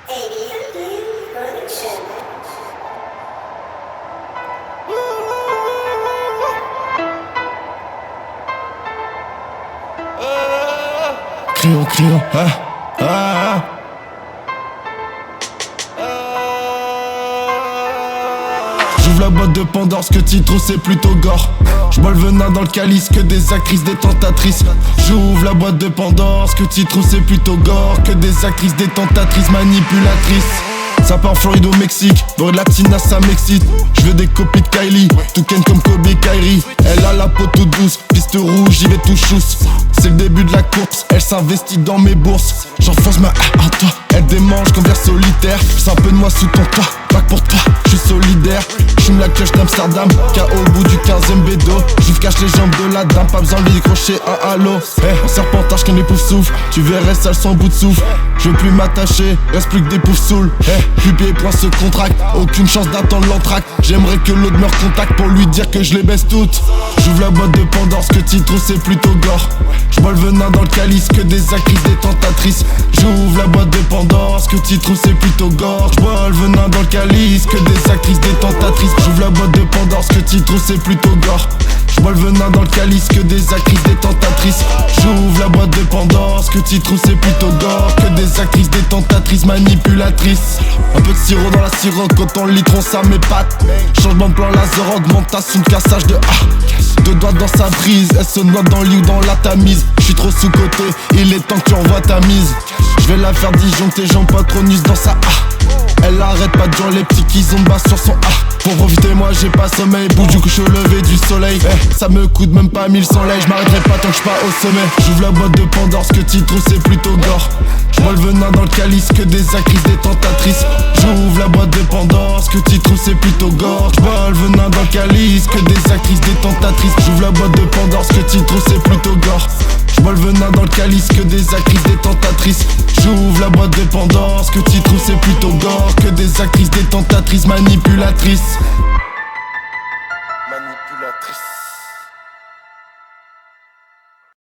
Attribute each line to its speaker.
Speaker 1: Crions, J'ouvre la boîte de Pandore, ce que tu trouves c'est plutôt gore. J'bois le venin dans le calice, que des actrices, des tentatrices. J'ouvre la boîte de Pandore, ce que tu trouves c'est plutôt gore. Que des actrices, des tentatrices, manipulatrices. Ça part en Floride au Mexique, beurre de latina ça m'excite. J'veux des copies de Kylie, tout ken comme Kobe Kyrie. Elle a la peau toute douce, piste rouge, j'y vais tout chousse. C'est le début de la course, elle s'investit dans mes bourses. J'enfonce ma en toi, elle démange comme vers solitaire. C'est un peu de moi sous ton toit, pas que pour toi, j'suis solidaire. J'fume la cloche d'Amsterdam, KO au bout du 15ème bédo. J'ouvre cache les jambes de la dame, pas besoin de lui décrocher un halo. En serpentage qu'un épouf souffle, tu verrais sale sans bout de souffle. Je veux plus m'attacher, reste plus que des poufs saouls. Pupier point se contracte, aucune chance d'attendre l'entraque. J'aimerais que l'autre me recontacte pour lui dire que je les baisse toutes. J'ouvre la boîte de Pandore, ce que tu trouves c'est plutôt gore. J'bois le venin dans le calice, que des actrices, des tentatrices. J'ouvre la boîte de Pandore, ce que tu trouves c'est plutôt gore. J'bois le venin dans le calice, que des actrices, des tentatrices. J'ouvre la boîte de Pandore, ce que tu trouves c'est plutôt gore. J'bois le venin dans le calice, que des actrices, des tentatrices. J'ouvre la boîte de Pandore, ce que tu trouves c'est plutôt gore. Que des actrices, des tentatrices, manipulatrices. Un peu de sirop dans la siroc, quand on le litron ça m'épate. Changement de plan laser, augmentation de cassage de deux doigts dans sa prise, elle se noie dans le lit ou dans la tamise. J'suis trop sous-côté, il est temps que tu envoies ta mise. J'vais la faire disjoncter, jambes patronus dans sa Elle arrête pas de dire les petits qui ont bas sur son Pour profiter moi j'ai pas sommeil, bouge du coucher au lever du soleil. Ça me coûte même pas 1000 soleils, j'm'arrêterai pas tant que j'suis pas au sommet. J'ouvre la boîte de Pandore, ce que tu trouves c'est plutôt gore. J'bois le venin dans le calice, que des actrices, des tentatrices. J'ouvre la boîte de Pandore, ce que tu trouves c'est plutôt gore. J'bois le venin dans le calice, que des actrices, des tentatrices. J'ouvre la boîte de Pandore, ce que tu trouves c'est plutôt gore. J'bois le venin dans le calice, que des actrices, des tentatrices. J'ouvre la boîte de Pandore, ce que tu trouves c'est plutôt gore. Que des actrices, des tentatrices, manipulatrices.